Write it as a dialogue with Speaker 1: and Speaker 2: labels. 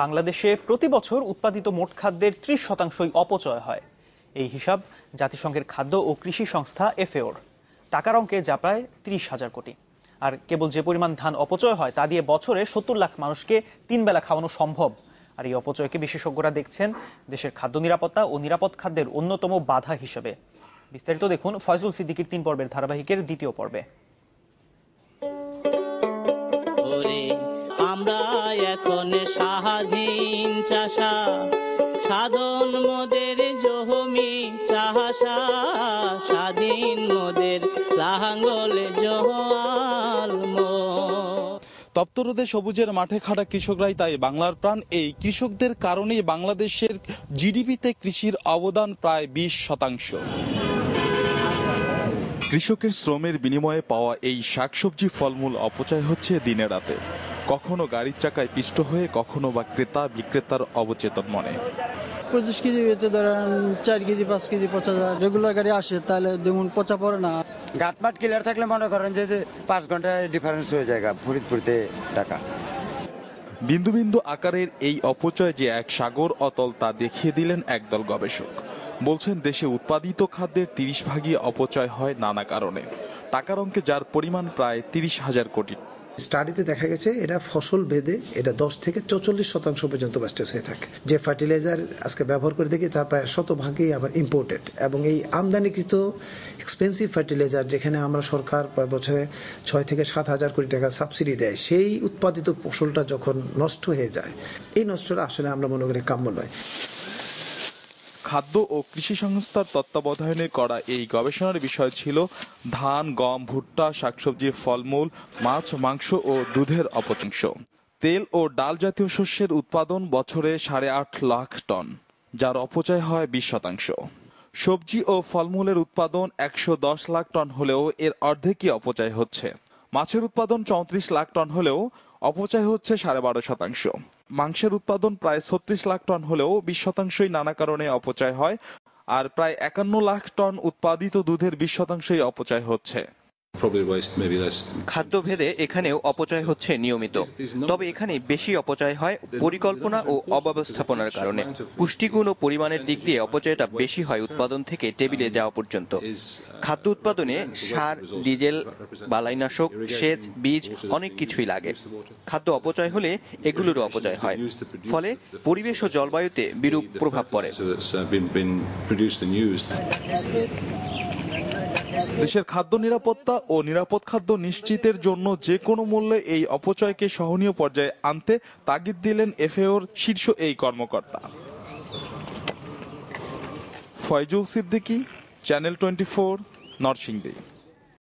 Speaker 1: বাংলাদেশে প্রতি বছর উৎপাদিত মোট খাদ্যের ৩০% অপচয় হয়। এই হিসাব জাতিসংঘের খাদ্য ও কৃষি সংস্থা FAO-র। টাকার অঙ্কে যা প্রায় ৩০,০০০ কোটি। আর কেবল যে পরিমাণ ধান অপচয় হয় তা দিয়ে বছরে ৭০ লাখ মানুষকে ৩ বেলা খাওয়ানো সম্ভব। আর এই অপচয়কে বিশেষজ্ঞরা দেখছেন দেশের খাদ্য নিরাপত্তা ও নিরাপদ খাদ্যের অন্যতম বাধা হিসেবে। বিস্তারিত দেখুন ফয়জুল সিদ্দিকীর ৩ পর্বের ধারাবাহিকের দ্বিতীয় পর্বে।
Speaker 2: আমরা এখন স্বাধীন চাষা, সাধন মোদের জহমি চাষা, স্বাধীন মোদের লাঙ্গল জোয়াল।
Speaker 3: তপ্ত রোদে সবুজের মাঠে খাটা কৃষকরাই তাই বাংলার প্রাণ। এই কৃষকদের কারণেই বাংলাদেশের জিডিপিতে কৃষির অবদান প্রায় 20%। কৃষকের শ্রমের বিনিময়ে পাওয়া এই শাকসবজি ফলমূল অপচয় হচ্ছে দিনে রাতে। কখনো গাড়ির চাকায় পিষ্ট হয়ে, কখনো বা ক্রেতা বিক্রেতার অবচেতন মনে।
Speaker 4: 25 কেজি ধরেন 4 কেজি 5 কেজি পচা যায়। রেগুলার গাড়ি আসে তাহলে যেমন পচা পড়ে না।
Speaker 5: গাটমাট ক্লিয়ার থাকলে মনে করেন যে 5 ঘন্টায় ডিফারেন্স হয়ে যায় ফরিদপুরতে ঢাকা।
Speaker 3: বিন্দু বিন্দু আকারের এই অপচয় যে এক সাগর অতল তা দেখিয়ে দিলেন একদল গবেষক। বলছেন দেশে উৎপাদিত খাদ্যের 30% অপচয় হয় নানা কারণে। টাকার অঙ্কে যার পরিমাণ প্রায় 30,000 কোটি।
Speaker 6: স্টাডিতে দেখা গেছে এটা ফসল ভেদে এটা 10 থেকে 44% পর্যন্ত ওয়েস্টেজ হয়ে থাকে। যে ফার্টিলাইজার আজকে ব্যবহার করে দেখি তার প্রায় 100% আবার ইম্পোর্টেড, এবং এই আমদানিকৃত এক্সপেন্সিভ ফার্টিলাইজার যেখানে আমরা সরকার বছরে 6 থেকে 7,000 কোটি টাকা সাবসিডি দেয়, সেই উৎপাদিত ফসলটা যখন নষ্ট হয়ে যায়, এই নষ্টটা আসলে আমরা মনে করি কাম্য নয়।
Speaker 3: খাদ্য ও কৃষি সংস্থার তত্ত্বাবধানে করা এই গবেষণার বিষয় ছিল ধান, গম, ভুট্টা, শাকসবজি, ফলমূল, মাছ, মাংস ও দুধের অপচয়। তেল ও ডাল জাতীয় শস্যের উৎপাদন বছরে 8.5 লাখ টন, যার অপচয় হয় 20%। সবজি ও ফলমূলের উৎপাদন 110 লাখ টন হলেও এর অর্ধেকই অপচয় হচ্ছে। মাছের উৎপাদন 34 লাখ টন হলেও অপচয় হচ্ছে 12.5%। মাংসের উৎপাদন প্রায় 36 লাখ টন হলেও 20%ই নানা কারণে অপচয় হয়। আর প্রায় 51 লাখ টন উৎপাদিত দুধের 20%ই অপচয় হচ্ছে।
Speaker 7: খাদ্যভেদে এখানেও অপচয় হচ্ছে নিয়মিত, তবে এখানে বেশি অপচয় হয় পরিকল্পনা ও অব্যবস্থাপনার কারণে। পুষ্টিগুণ ও পরিমাণের দিক দিয়ে অপচয়টা বেশি হয় উৎপাদন থেকে টেবিলে যাওয়া পর্যন্ত। খাদ্য উৎপাদনে সার, ডিজেল, বালাইনাশক, সেচ, বীজ অনেক কিছুই লাগে। খাদ্য অপচয় হলে এগুলোরও অপচয় হয়, ফলে পরিবেশ ও জলবায়ুতে বিরূপ প্রভাব পড়ে।
Speaker 3: দেশের খাদ্য নিরাপত্তা ও নিরাপদ খাদ্য নিশ্চিতের জন্য যে কোনো মূল্যে এই অপচয়কে সহনীয় পর্যায়ে আনতে তাগিদ দিলেন FAO-র শীর্ষ এই কর্মকর্তা। ফয়জুল সিদ্দিকী, চ্যানেল 24, নরসিংদী।